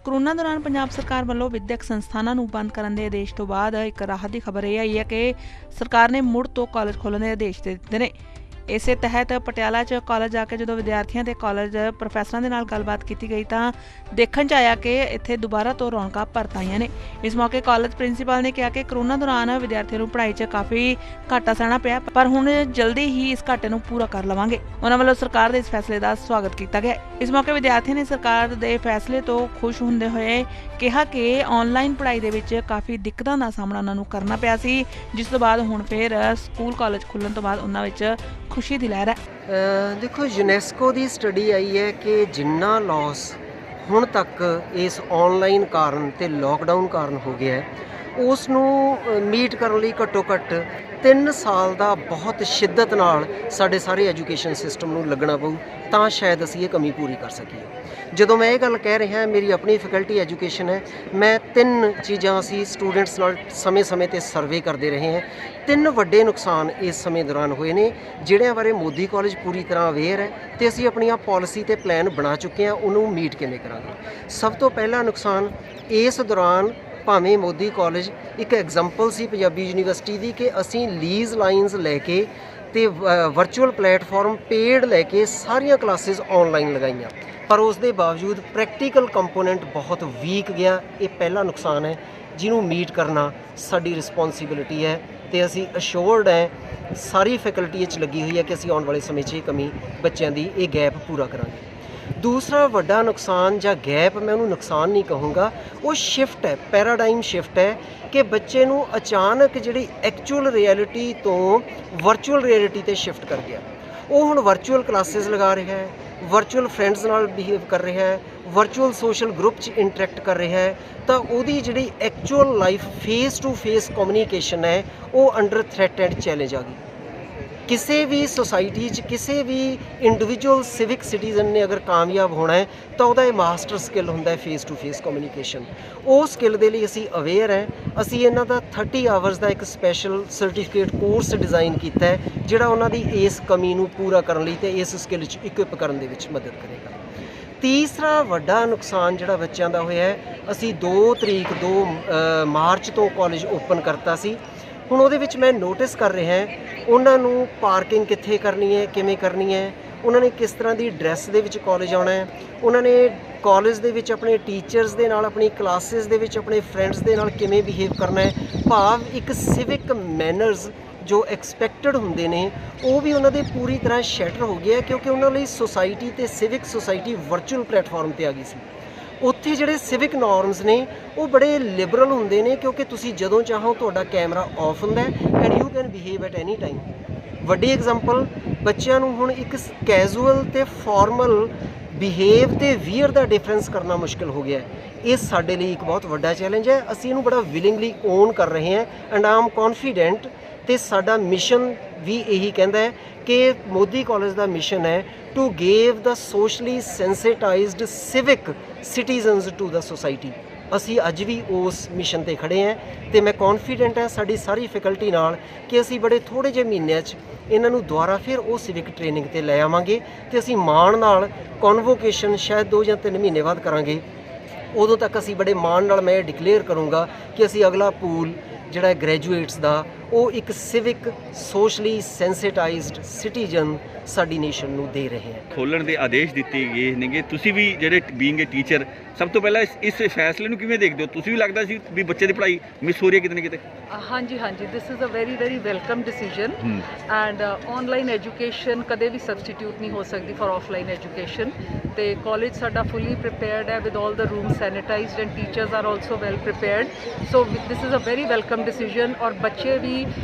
Corona दौरान पंजाब सरकार ਵੱਲੋਂ विद्यक संस्थानां ਨੂੰ ਬੰਦ ਕਰਨ ਦੇ ਆਦੇਸ਼ ਤੋਂ ਬਾਅਦ ਇੱਕ ਰਾਹਤ ਦੀ ਖਬਰ ਇਹ ਆਈ ਹੈ ਕਿ ਸਰਕਾਰ ਨੇ ਮੁੜ ਤੋਂ ਕਾਲਜ ਖੋਲ੍ਹਣ ਦੇ ਆਦੇਸ਼ ਦੇ ਦਿੱਤੇ ਨੇ। ਇਸੇ ਤਹਿਤ ਪਟਿਆਲਾ 'ਚ ਕਾਲਜ ਜਾ ਕੇ ਜਦੋਂ ਵਿਦਿਆਰਥੀਆਂ ਤੇ ਕਾਲਜ ਪ੍ਰੋਫੈਸਰਾਂ ਦੇ ਨਾਲ ਗੱਲਬਾਤ ਕੀਤੀ ਗਈ ਤਾਂ ਦੇਖਣ 'ਚ ਆਇਆ ਕਿ ਇੱਥੇ ਦੁਬਾਰਾ ਤੋਂ ਰੌਣਕਾਂ ਪਰਤ ਆਈਆਂ ਨੇ। ਇਸ ਮੌਕੇ ਕਾਲਜ ਪ੍ਰਿੰਸੀਪਲ ਨੇ ਕਿਹਾ ਕਿ ਕੋਰੋਨਾ ਦੌਰਾਨ ਵਿਦਿਆਰਥੀਆਂ ਨੂੰ ਪੜ੍ਹਾਈ 'ਚ ਕਾਫੀ ਘਾਟਾ ਸਹਿਣਾ ਪਿਆ, ਪਰ ਹੁਣ ਜਲਦੀ ਹੀ ਇਸ ਘਾਟੇ ਨੂੰ ਪੂਰਾ ਕਰ ਲਵਾਂਗੇ। ਉਹਨਾਂ ਵੱਲੋਂ ਸਰਕਾਰ ਦੇ ਇਸ ਫੈਸਲੇ ਦਾ ਸਵਾਗਤ ਕੀਤਾ ਗਿਆ। ਇਸ ਮੌਕੇ ਵਿਦਿਆਰਥੀਆਂ ਨੇ ਸਰਕਾਰ ਦੇ ਫੈਸਲੇ ਤੋਂ ਖੁਸ਼ ਹੁੰਦੇ ਹੋਏ ਕਿਹਾ ਕਿ ਆਨਲਾਈਨ ਪੜ੍ਹਾਈ ਦੇ ਵਿੱਚ ਕਾਫੀ ਦਿੱਕਤਾਂ ਦਾ ਸਾਹਮਣਾ ਉਹਨਾਂ ਨੂੰ ਕਰਨਾ ਪਿਆ ਸੀ, ਜਿਸ ਤੋਂ ਬਾਅਦ ਹੁਣ ਫਿਰ ਸਕੂਲ ਕਾਲਜ ਖੁੱਲ੍ਹਣ ਤੋਂ ਬਾਅਦ ਉਹਨਾਂ ਵਿੱਚ खुशी दी लहर है। देखो यूनेस्को की स्टडी आई है कि जिन्ना लॉस हुण तक इस ऑनलाइन कारण ते लॉकडाउन कारण हो गया है उस नूं मीट करने लई घट्टो घट्ट 3 साल का बहुत शिद्दत नाल साडे सारे एजुकेशन सिस्टम नूं लगना पऊ तां शायद असीं ये कमी पूरी कर सकीए। ਜਦੋਂ मैं ये गल कह रहा मेरी अपनी फैकल्टी एजुकेशन है, मैं 3 चीज़ां असीं स्टूडेंट्स नाल समय समय ते सर्वे करते रहे हैं। 3 वड्डे नुकसान इस समय दौरान होए ने जिहड़ियां बारे मोदी कॉलेज पूरी तरह अवेयर है ते असीं अपनी पॉलिसी ते प्लान बना चुके हैं, उन्होंने मीट किवें करांगे। सब तो पहला नुकसान इस दौरान भावें मोदी कॉलेज एक एग्जाम्पल सी पंजाबी यूनीवर्सिटी की कि असीं लीज लाइनस लैके ते वर्चुअल प्लेटफॉर्म पेड लैके सारियां क्लासेस ऑनलाइन लगाईयां, पर उस दे बावजूद प्रैक्टिकल कंपोनेंट बहुत वीक गया। ये पहला नुकसान है जिन्हों मीट करना साडी रिस्पॉन्सिबिलिटी है तो असी अश्योर्ड हैं सारी फैकल्टी लगी हुई है कि असी आने वाले समय ये कमी बच्चों की ये गैप पूरा करांगे। दूसरा वड्डा नुकसान या गैप मैं उन्होंने नुकसान नहीं कहूँगा, वो शिफ्ट है, पैराडाइम शिफ्ट है कि बच्चे नूं अचानक जिहड़ी एक्चुअल रियलिटी तो वर्चुअल रियलिटी ते शिफ्ट कर गया। वो हुण वर्चुअल क्लासेस लगा रहा है, वर्चुअल फ्रेंड्स नाल बिहेव कर रहा है, वर्चुअल सोशल ग्रुप च इंटरैक्ट कर रहा है, तो उहदी जिहड़ी actual life face to face communication है वो अंडर थ्रैट एंड चैलेंज आ गई। किसी भी सोसाइटी किसी भी इंडिविजुअल सिविक सिटीजन ने अगर कामयाब होना है तो वह मास्टर स्किल होंदा है फेस टू फेस कम्युनीकेशन। वो स्किल के लिए असी अवेयर हैं। असी इन्हां दा 30 आवर्स का एक स्पैशल सर्टिफिकेट कोर्स डिज़ाइन किया है जिहड़ा उन्हां दी इस कमी नूं पूरा करने लई ते इस स्किल च इक्विप करने दे विच मदद करेगा। तीसरा वड्डा नुकसान जिहड़ा बच्चों का होया है, असी 2 मार्च तो कॉलेज ओपन करता सी। ਹੁਣ ਉਹਦੇ ਵਿੱਚ मैं नोटिस कर रहा ਉਹਨਾਂ ਨੂੰ ਪਾਰਕਿੰਗ ਕਿੱਥੇ ਕਰਨੀ ਹੈ, ਕਿਵੇਂ ਕਰਨੀ ਹੈ, ਉਹਨਾਂ ਨੇ ਕਿਸ ਤਰ੍ਹਾਂ ਦੀ ਡਰੈਸ ਦੇ ਵਿੱਚ ਕਾਲਜ ਆਉਣਾ ਹੈ, ਉਹਨਾਂ ਨੇ ਕਾਲਜ ਦੇ ਵਿੱਚ ਆਪਣੇ ਟੀਚਰਸ ਦੇ ਨਾਲ, ਆਪਣੀ ਕਲਾਸਿਸ ਦੇ ਵਿੱਚ ਆਪਣੇ ਫਰੈਂਡਸ ਦੇ ਨਾਲ ਕਿਵੇਂ ਬਿਹੇਵ ਕਰਨਾ ਹੈ। ਭਾਵ ਇੱਕ ਸਿਵਿਕ ਮੈਨਰਸ ਜੋ ਐਕਸਪੈਕਟਡ ਹੁੰਦੇ ਨੇ ਉਹ ਵੀ ਉਹਨਾਂ ਦੇ ਪੂਰੀ ਤਰ੍ਹਾਂ ਸ਼ੈਟਰ ਹੋ ਗਿਆ, ਕਿਉਂਕਿ ਉਹਨਾਂ ਲਈ ਸੁਸਾਇਟੀ ਤੇ ਸਿਵਿਕ ਸੁਸਾਇਟੀ ਵਰਚੁਅਲ ਪਲੇਟਫਾਰਮ ਤੇ ਆ ਗਈ ਸੀ। ਉੱਥੇ ਜਿਹੜੇ ਸਿਵਿਕ ਨੋਰਮਸ ਨੇ ਉਹ ਬੜੇ ਲਿਬਰਲ ਹੁੰਦੇ ਨੇ, ਕਿਉਂਕਿ ਤੁਸੀਂ ਜਦੋਂ ਚਾਹੋ ਤੁਹਾਡਾ ਕੈਮਰਾ ਆਫ ਹੁੰਦਾ and you can behave at any time. ਵੱਡੀ ਐਗਜ਼ਾਮਪਲ ਬੱਚਿਆਂ ਨੂੰ ਹੁਣ ਇੱਕ ਕੈਜੂਅਲ ਤੇ ਫਾਰਮਲ ਬਿਹੇਵ ਤੇ ਵੀਅਰ ਦਾ ਡਿਫਰੈਂਸ ਕਰਨਾ ਮੁਸ਼ਕਿਲ ਹੋ ਗਿਆ। ਇਹ ਸਾਡੇ ਲਈ ਇੱਕ ਬਹੁਤ ਵੱਡਾ ਚੈਲੰਜ ਹੈ। ਅਸੀਂ ਇਹਨੂੰ ਬੜਾ ਵਿਲਿੰਗਲੀ ਓਨ ਕਰ ਰਹੇ ਹਾਂ ਐਂਡ ਆਈ ਐਮ ਕੌਨਫੀਡੈਂਟ ਤੇ ਸਾਡਾ ਮਿਸ਼ਨ ਵੀ ਇਹੀ ਕਹਿੰਦਾ ਹੈ ਕਿ ਮੋਦੀ ਕਾਲਜ ਦਾ ਮਿਸ਼ਨ ਹੈ to give the socially sensitized civic citizens to the society. ਅਸੀਂ ਅੱਜ ਵੀ ਉਸ ਮਿਸ਼ਨ ਤੇ ਖੜੇ ਹਾਂ ਤੇ ਮੈਂ ਕੌਨਫੀਡੈਂਟ ਹਾਂ ਸਾਡੀ ਸਾਰੀ ਫੈਕਲਟੀ ਨਾਲ ਕਿ ਅਸੀਂ ਬੜੇ ਥੋੜ੍ਹੇ ਜਿਹੇ ਮਹੀਨਿਆਂ 'ਚ ਇਹਨਾਂ ਨੂੰ ਦੁਬਾਰਾ ਫਿਰ ਉਹ ਸਿਵਿਕ ਟ੍ਰੇਨਿੰਗ ਤੇ ਲੈ ਆਵਾਂਗੇ ਤੇ ਅਸੀਂ ਮਾਣ ਨਾਲ ਕਨਵੋਕੇਸ਼ਨ ਸ਼ਾਇਦ 2 ਜਾਂ 3 ਮਹੀਨੇ ਬਾਅਦ ਕਰਾਂਗੇ। ਉਦੋਂ ਤੱਕ ਅਸੀਂ ਬੜੇ ਮਾਣ ਨਾਲ ਮੈਂ ਡਿਕਲੇਅਰ ਕਰੂੰਗਾ ਕਿ ਅਸੀਂ ਅਗਲਾ ਪੂਲ ਜਿਹੜਾ ਗ੍ਰੈਜੂਏਟਸ ਦਾ ਉਹ ਇੱਕ ਸਿਵਿਕ ਸੋਸ਼ਲੀ ਸੈਂਸਿਟਾਈਜ਼ਡ ਸਿਟੀਜ਼ਨ ਸਾਡੀ ਨੇਸ਼ਨ ਨੂੰ ਦੇ ਰਹੇ ਹਾਂ। ਖੋਲ੍ਹਣ ਦੇ ਆਦੇਸ਼ ਦਿੱਤੇ ਗਏ ਨੇਗੇ, ਤੁਸੀਂ ਵੀ ਜਿਹੜੇ ਬੀਇੰਗ ਏ ਟੀਚਰ ਸਭ ਤੋਂ ਪਹਿਲਾਂ ਇਸ ਫੈਸਲੇ ਨੂੰ ਕਿਵੇਂ ਦੇਖਦੇ ਹੋ? ਤੁਸੀਂ ਵੀ ਲੱਗਦਾ ਸੀ ਵੀ ਬੱਚੇ ਦੀ ਪੜ੍ਹਾਈ ਮਿਸ ਹੋ ਰਹੀ ਹੈ ਕਿਤੇ ਨਾ ਕਿਤੇ? ਹਾਂਜੀ, this is a very welcome decision and online education ਕਦੇ ਵੀ ਸਬਸਟੀਟਿਊਟ ਨਹੀਂ ਹੋ ਸਕਦੀ ਫॉर ਆਫਲਾਈਨ ਐਜੂਕੇਸ਼ਨ। ਤੇ ਕਾਲਜ ਸਾਡਾ ਫੁੱਲੀ ਪ੍ਰੀਪੇਅਰਡ ਹੈ with all the room sanitized and teachers are also well prepared. So this is a very welcome decision. ਔਰ ਬੱਚੇ ਵੀ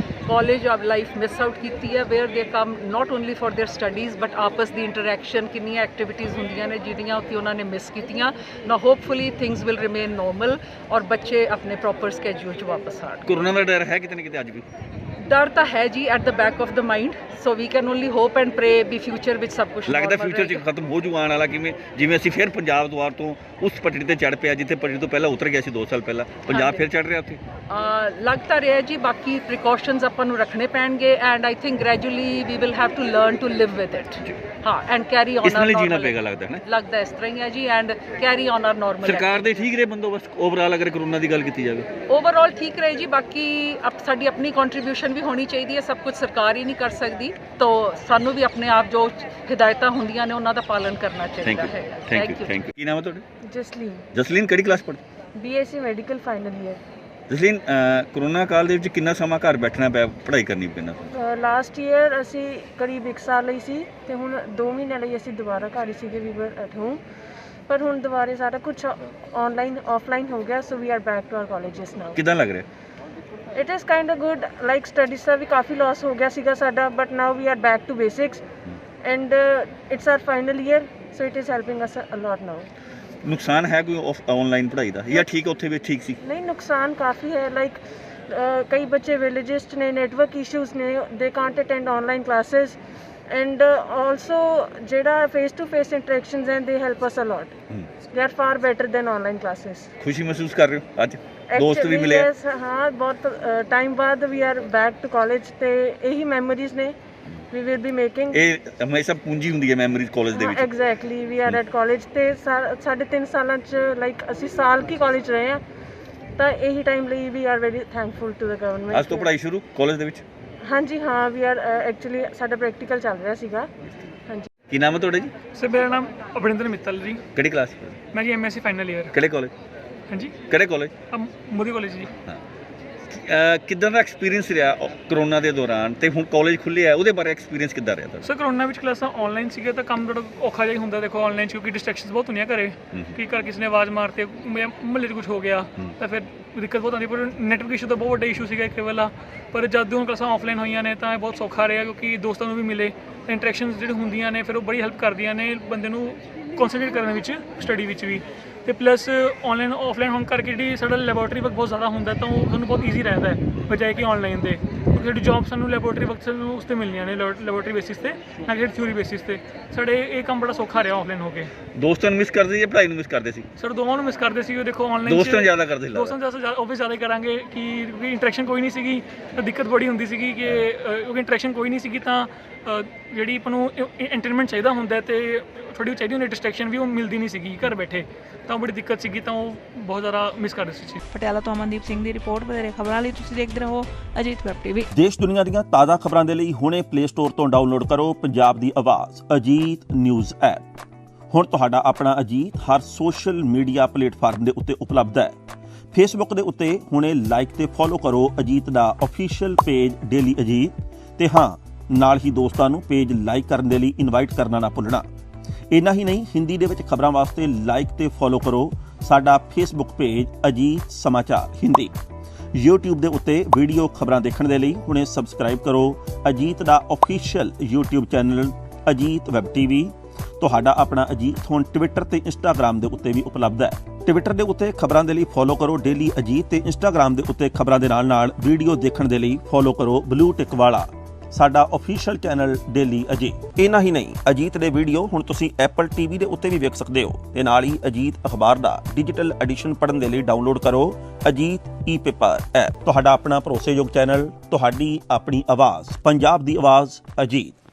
college of life miss out ਕੀਤੀ ਹੈ where they come not only for their studies but ਆਪਸ ਦੀ interaction ਕਿੰਨੀਆਂ activities ਹੁੰਦੀਆਂ ਨੇ ਜਿਹੜੀਆਂ ਉੱਥੇ ਉਹਨਾਂ ਨੇ ਮਿਸ ਕੀਤੀਆਂ। ਨਾ hopefully things will remain normal ਔਰ ਬੱਚੇ ਆਪਣੇ ਪ੍ਰੋਪਰ ਸਕੇਜੂਲ 'ਚ ਵਾਪਸ ਆਉਣ। ਕੋਰੋਨਾ ਦਾ ਡਰ ਹੈ ਕਿਤੇ ਨਾ ਕਿਤੇ ਅੱਜ ਵੀ? ਡਰ ਤਾਂ ਹੈ ਜੀ at the back of the mind, so we can only hope and pray we future ਵਿੱਚ ਸਭ ਕੁਝ ਲੱਗਦਾ ਫਿਊਚਰ 'ਚ ਖਤਮ ਹੋ ਜੂ ਆਉਣ ਵਾਲਾ, ਕਿਵੇਂ ਜਿਵੇਂ ਅਸੀਂ ਫਿਰ ਪੰਜਾਬ ਦੁਆਰ ਤੋਂ ਉਸ ਪਟੜੀ ਤੇ ਚੜ ਪਿਆ ਜਿੱਥੇ ਪਟੜੀ ਤੋਂ ਪਹਿਲਾਂ ਉਤਰ ਗਿਆ ਸੀ 2 ਸਾਲ ਪਹਿਲਾਂ, ਪੰਜਾਬ ਹਾਂਜੀ। ਫਿਰ ਚੜ ਰਿਹਾ ਉੱਥੇ। ਲੱਗ ਤਾਂ ਰਿਹਾ ਜੀ, ਬਾਕੀ ਪ੍ਰੀਕਾਸ਼ਨਸ ਆਪਾਂ ਨੂੰ ਰੱਖਣੇ ਪੈਣਗੇ and I think gradually we will have to learn to live with it. ਹਾਂ ਐਂਡ ਕੈਰੀ ਔਨ ਇਸ ਨਾਲ ਹੀ ਜੀਣਾ ਪਏਗਾ ਲੱਗਦਾ ਹੈ ਨਾ। ਲੱਗਦਾ ਇਸ ਤਰ੍ਹਾਂ ਹੀ ਹੈ ਜੀ and carry on R normal. ਸਰਕਾਰ ਦੇ ਠੀਕ ਰਹੇ ਬੰਦੋਬਸਤ ਓਵਰਆਲ ਅਗਰ ਕਰੋਨਾ ਦੀ ਗੱਲ ਕੀਤੀ ਜਾਵੇ? ਓਵਰਆਲ ਠੀਕ ਰਹੇ ਜੀ, ਬਾਕੀ ਸਾਡੀ ਆਪਣੀ ਕੰਟਰੀਬਿਊਸ਼ਨ ਵੀ ਹੋਣੀ ਚਾਹੀਦੀ ਹੈ, ਸਭ ਕੁਝ ਸਰਕਾਰ ਹੀ ਨਹੀਂ ਕਰ ਸਕਦੀ, ਤਾਂ ਸਾਨੂੰ ਵੀ ਆਪਣੇ ਆਪ ਜੋ ਹਿਦਾਇਤਾਂ ਹੁੰਦੀਆਂ ਨੇ ਉਹਨਾਂ ਦਾ ਪਾਲਨ ਕਰਨਾ ਚਾਹੀਦਾ ਹੈ। Thank you. ਕੀ ਨਾਮ ਹੈ ਤੁਹਾਡਾ? ਜਸਲੀਨ, ਜਸਲੀਨ ਕਿਹੜੀ ਕਲਾਸ ਪੜ੍ਹਦੀ? BSc medical final year. Jasleen, corona ਕਾਲ ਦੇ ਵਿੱਚ ਕਿੰਨਾ ਸਮਾਂ ਘਰ ਬੈਠਣਾ ਪਿਆ, ਪੜ੍ਹਾਈ ਕਰਨੀ ਪੈਣਾ? ਲਾਸਟ ਈਅਰ ਅਸੀਂ ਕਰੀਬ 1 ਸਾਲ ਲਈ ਸੀ ਤੇ ਹੁਣ 2 ਮਹੀਨੇ ਲਈ ਅਸੀਂ ਦੁਬਾਰਾ ਘਰ ਹੀ ਸੀਗੇ, ਵੀ ਵਰ ਐਟ ਹੋਮ। ਪਰ ਹੁਣ ਦੁਬਾਰੇ ਸਾਰਾ ਕੁਝ ਆਨਲਾਈਨ ਆਫਲਾਈਨ ਹੋ ਗਿਆ, so we are back to our colleges now. ਕਿੱਦਾਂ ਲੱਗ ਰਿਹਾ? It is kind of good, like studies ਦਾ ਵੀ ਕਾਫੀ ਲਾਸ ਹੋ ਗਿਆ ਸੀਗਾ ਸਾਡਾ, but now we are back to basics and it's our final year, so it is helping us a lot now. ਨੁਕਸਾਨ ਹੈ ਕੋਈ ਆਨਲਾਈਨ ਪੜ੍ਹਾਈ ਦਾ ਜਾਂ ਠੀਕ ਉੱਥੇ ਵੀ ਠੀਕ ਸੀ? ਨਹੀਂ, ਨੁਕਸਾਨ ਕਾਫੀ ਹੈ, ਲਾਈਕ ਕਈ ਬੱਚੇ ਵਿਲੇजेस 'ਚ ਨੇ, ਨੈਟਵਰਕ ਇਸ਼ੂਜ਼ ਨੇ, they can't attend online classes and also ਜਿਹੜਾ face to face interactions and they help us a lot, they are far better than online classes. ਖੁਸ਼ੀ ਮਹਿਸੂਸ ਕਰ ਰਹੇ ਹੋ ਅੱਜ ਦੋਸਤ ਵੀ ਮਿਲੇ? ਹਾਂ, ਬਹੁਤ ਟਾਈਮ ਬਾਅਦ we are back to college ਤੇ ਇਹੀ ਮੈਮੋਰੀਜ਼ ਨੇ we will be making। ਇਹ ਹਮੇਸ਼ਾ ਪੂੰਜੀ ਹੁੰਦੀ ਹੈ ਮੈਮਰੀਜ਼ ਕਾਲਜ ਦੇ ਵਿੱਚ। Exactly, we are at college ਤੇ 3.5 ਸਾਲਾਂ ਚ ਲਾਈਕ ਅਸੀਂ ਸਾਲ ਕੀ ਕਾਲਜ ਰਹੇ ਹਾਂ, ਤਾਂ ਇਹੀ ਟਾਈਮ ਲਈ we are very thankful to the government. ਅੱਜ ਤੋਂ ਪੜ੍ਹਾਈ ਸ਼ੁਰੂ ਕਾਲਜ ਦੇ ਵਿੱਚ? ਹਾਂਜੀ ਹਾਂ, ਵੀ ਆਰ ਐਕਚੁਅਲੀ ਸਾਡਾ ਪ੍ਰੈਕਟੀਕਲ ਚੱਲ ਰਿਹਾ ਸੀਗਾ। ਹਾਂਜੀ। ਕੀ ਨਾਮ ਹੈ ਤੁਹਾਡਾ ਜੀ? ਸਰ ਮੇਰਾ ਨਾਮ ਅਵਰਿੰਦਰ ਮਿੱਤਲ ਜੀ। ਕਿਹੜੀ ਕਲਾਸ? ਮੈਂ ਜੀ MSc ਫਾਈਨਲ ਈਅਰ। ਕਿਹੜੇ ਕਾਲਜ? ਹਾਂਜੀ, ਕਿਹੜੇ ਕਾਲਜ? ਮੋਦੀ ਕਾਲਜ ਜੀ। ਹਾਂ, ਕਿੱਦਾਂ ਦਾ ਐਕਸਪੀਰੀਅੰਸ ਰਿਹਾ ਕਰੋਨਾ ਦੇ ਦੌਰਾਨ ਤੇ ਹੁਣ ਕਾਲਜ ਖੁੱਲ੍ਹੇ ਆ ਉਹਦੇ ਬਾਰੇ ਐਕਸਪੀਰੀਅੰਸ ਕਿੱਦਾਂ ਰਿਹਾ ਤੁਹਾਡਾ? ਸਰ ਕਰੋਨਾ ਵਿੱਚ ਕਲਾਸਾਂ ਆਨਲਾਈਨ ਸੀਗੇ ਤਾਂ ਕੰਮ ਥੋੜਾ ਔਖਾ ਜਿਹਾ ਹੁੰਦਾ, ਦੇਖੋ ਆਨਲਾਈਨ ਕਿਉਂਕਿ ਡਿਸਟਰੈਕਸ਼ਨਸ ਬਹੁਤ ਹੁੰਦੀਆਂ ਘਰੇ, ਕਿ ਘਰ ਕਿਸੇ ਨੇ ਆਵਾਜ਼ ਮਾਰਤੇ, ਮੁਹੱਲੇ 'ਚ ਕੁਝ ਹੋ ਗਿਆ ਤਾਂ ਫਿਰ ਦਿੱਕਤ ਬਹੁਤ ਆਉਂਦੀ। ਪਰ ਨੈਟਵਰਕ ਇਸ਼ੂ ਤਾਂ ਬਹੁਤ ਵੱਡਾ ਇਸ਼ੂ ਸੀਗਾ ਇੱਕ ਵੇਲਾ, ਪਰ ਜਦ ਹੁਣ ਕਲਾਸਾਂ ਆਫਲਾਈਨ ਹੋਈਆਂ ਨੇ ਤਾਂ ਇਹ ਬਹੁਤ ਸੌਖਾ ਰਿਹਾ, ਕਿਉਂਕਿ ਦੋਸਤਾਂ ਨੂੰ ਵੀ ਮਿਲੇ, ਇੰਟਰੈਕਸ਼ਨਸ ਜਿਹੜੇ ਹੁੰਦੀਆਂ ਨੇ ਫਿਰ ਉਹ ਬੜੀ ਹੈਲਪ ਕਰਦੀਆਂ ਨੇ ਬੰਦੇ ਨੂੰ ਕਨਸੈਂਟਰੇਟ ਕਰਨ ਵਿੱਚ, ਸਟੱਡੀ ਵਿੱਚ ਵੀ। ਤੇ ਪਲੱਸ ਆਨਲਾਈਨ ਆਫਲਾਈਨ ਹੋਣ ਕਰਕੇ ਜਿਹੜੀ ਸਾਡਾ ਲੈਬੋਰੇਟਰੀ ਵਰਕ ਬਹੁਤ ਜ਼ਿਆਦਾ ਹੁੰਦਾ ਤਾਂ ਉਹ ਸਾਨੂੰ ਬਹੁਤ ਈਜ਼ੀ ਰਹਿੰਦਾ ਹੈ ਬਜਾਏ ਕਿ ਆਨਲਾਈਨ ਦੇ, ਕਿਉਂਕਿ ਸਾਡੀ ਜੌਬ ਸਾਨੂੰ ਲੈਬੋਰੇਟਰੀ ਵਰਕ ਸਾਨੂੰ ਉਸ 'ਤੇ ਮਿਲਣੀਆਂ ਨੇ, ਲੈਬੋਰੇਟਰੀ ਬੇਸਿਸ 'ਤੇ, ਨਾ ਕਿ ਥਿਊਰੀ ਬੇਸਿਸ 'ਤੇ। ਸਾਡੇ ਇਹ ਕੰਮ ਬੜਾ ਸੌਖਾ ਰਿਹਾ ਆਫਲਾਈਨ ਹੋ ਕੇ। ਦੋਸਤਾਂ ਨੂੰ ਮਿਸ ਕਰਦੇ ਜਾਂ ਪੜ੍ਹਾਈ ਨੂੰ ਮਿਸ ਕਰਦੇ ਸੀ? ਸਰ ਦੋਵਾਂ ਨੂੰ ਮਿਸ ਕਰਦੇ ਸੀ। ਉਹ ਦੇਖੋ ਆਨਲਾਈਨ ਦੋਸਤਾਂ ਜ਼ਿਆਦਾ ਕਰਦੇ ਸੀ? ਦੋਸਤਾਂ ਜ਼ਿਆਦਾ ਆਫਿਸ ਜ਼ਿਆਦਾ ਕਰਾਂਗੇ ਕਿਉਂਕਿ ਇੰਟਰੈਕਸ਼ਨ ਕੋਈ ਨਹੀਂ ਸੀਗੀ ਤਾਂ ਦਿੱਕਤ ਬੜੀ ਹੁੰਦੀ ਸੀਗੀ ਕਿ ਕਿਉਂਕਿ ਇੰਟਰੈਕਸ਼ਨ ਕੋਈ ਨਹੀਂ ਸੀਗੀ ਤਾਂ ਜਿਹੜੀ ਆਪਾਂ ਨੂੰ ਐਂਟਰਟੇਨਮੈਂਟ ਚਾਹੀਦਾ ਹੁੰਦਾ ਤੇ ਥੋੜੀ ਚਾਹੀਦੀ ਹੁੰਦੀ ਡਿਸਟਰੈਕਸ਼ਨ ਵੀ ਉਹ ਮਿਲਦੀ ਨਹੀਂ ਸੀਗੀ ਘਰ ਬੈਠੇ, ਤਾਂ ਬੜੀ ਦਿੱਕਤ ਸੀਗੀ, ਤਾਂ ਉਹ ਬਹੁਤ ਜ਼ਿਆਦਾ ਮਿਸ ਕਰਦੇ ਸੀ। ਪਟਿਆਲਾ ਤੋਂ ਅਮਨਦੀਪ ਸਿੰਘ ਦੀ ਰਿਪੋਰਟ। ਵਧੇਰੇ ਖਬਰਾਂ ਲਈ ਤੁਸੀਂ ਦੇਖਦੇ ਰਹੋ ਅਜੀਤ ਵੈਬ ਟੀਵੀ। ਦੇਸ਼ ਦੁਨੀਆ ਦੀਆਂ ਤਾਜ਼ਾ ਖਬਰਾਂ ਦੇ ਲਈ ਹੁਣੇ ਪਲੇ ਸਟੋਰ ਤੋਂ ਡਾਊਨਲੋਡ ਕਰੋ ਪੰਜਾਬ ਦੀ ਆਵਾਜ਼ ਅਜੀਤ ਨਿਊਜ਼ ਐਪ। ਹੁਣ ਤੁਹਾਡਾ ਆਪਣਾ ਅਜੀਤ ਹਰ ਸੋਸ਼ਲ ਮੀਡੀਆ ਪਲੇਟਫਾਰਮ ਦੇ ਉੱਤੇ ਉਪਲਬਧ ਹੈ। ਫੇਸਬੁੱਕ ਦੇ ਉੱਤੇ ਹੁਣੇ ਲਾਈਕ ਤੇ ਫੋਲੋ ਕਰੋ ਅਜੀਤ ਦਾ ਅਫੀਸ਼ੀਅਲ ਪੇਜ ਡੇਲੀ ਅਜੀਤ, ਤੇ ਹਾਂ ਨਾਲ ਹੀ ਦੋਸਤਾਂ ਨੂੰ ਪੇਜ ਲਾਈਕ ਕਰਨ ਦੇ ਲਈ ਇਨਵਾਈਟ ਕਰਨਾ ਨਾ ਭੁੱਲਣਾ। ਇੰਨਾ ਹੀ ਨਹੀਂ, ਹਿੰਦੀ ਦੇ ਵਿੱਚ ਖਬਰਾਂ ਵਾਸਤੇ ਲਾਈਕ ਤੇ ਫੋਲੋ ਕਰੋ ਸਾਡਾ ਫੇਸਬੁੱਕ ਪੇਜ ਅਜੀਤ ਸਮਾਚਾਰ ਹਿੰਦੀ। YouTube ਦੇ ਉੱਤੇ ਵੀਡੀਓ ਖਬਰਾਂ ਦੇਖਣ ਦੇ ਲਈ ਹੁਣੇ ਸਬਸਕ੍ਰਾਈਬ ਕਰੋ ਅਜੀਤ ਦਾ official YouTube channel Ajit web TV. ਤੁਹਾਡਾ ਆਪਣਾ ਅਜੀਤ ਹੁਣ ਟਵਿੱਟਰ ਤੇ ਇੰਸਟਾਗ੍ਰਾਮ ਦੇ ਉੱਤੇ ਵੀ ਉਪਲਬਧ ਹੈ। ਟਵਿੱਟਰ ਦੇ ਉੱਤੇ ਖਬਰਾਂ ਦੇ ਲਈ ਫੋਲੋ ਕਰੋ ਡੇਲੀ ਅਜੀਤ, ਤੇ ਇੰਸਟਾਗ੍ਰਾਮ ਦੇ ਉੱਤੇ ਖਬਰਾਂ ਦੇ ਨਾਲ ਵੀਡੀਓ ਦੇਖਣ ਦੇ ਲਈ ਫੋਲੋ ਕਰੋ ਬਲੂ ਟਿਕ ਵਾਲਾ ਸਾਡਾ ਅਫੀਸ਼ੀਅਲ ਚੈਨਲ ਡੇਲੀ ਅਜੀਤ। ਇੰਨਾ ਹੀ ਨਹੀਂ, ਅਜੀਤ ਦੇ ਵੀਡੀਓ ਹੁਣ ਤੁਸੀਂ Apple TV ਦੇ ਉੱਤੇ ਵੀ ਵੇਖ ਸਕਦੇ ਹੋ, ਤੇ ਨਾਲ ਹੀ ਅਜੀਤ ਅਖਬਾਰ ਦਾ ਡਿਜੀਟਲ ਐਡੀਸ਼ਨ ਪੜ੍ਹਨ ਦੇ ਲਈ ਡਾਊਨਲੋਡ ਕਰੋ ਅਜੀਤ ਈ-ਪੇਪਰ ਐਪ। ਤੁਹਾਡਾ ਆਪਣਾ ਭਰੋਸੇਯੋਗ ਚੈਨਲ, ਤੁਹਾਡੀ ਆਪਣੀ ਆਵਾਜ਼, ਪੰਜਾਬ ਦੀ ਆਵਾਜ਼ ਅਜੀਤ।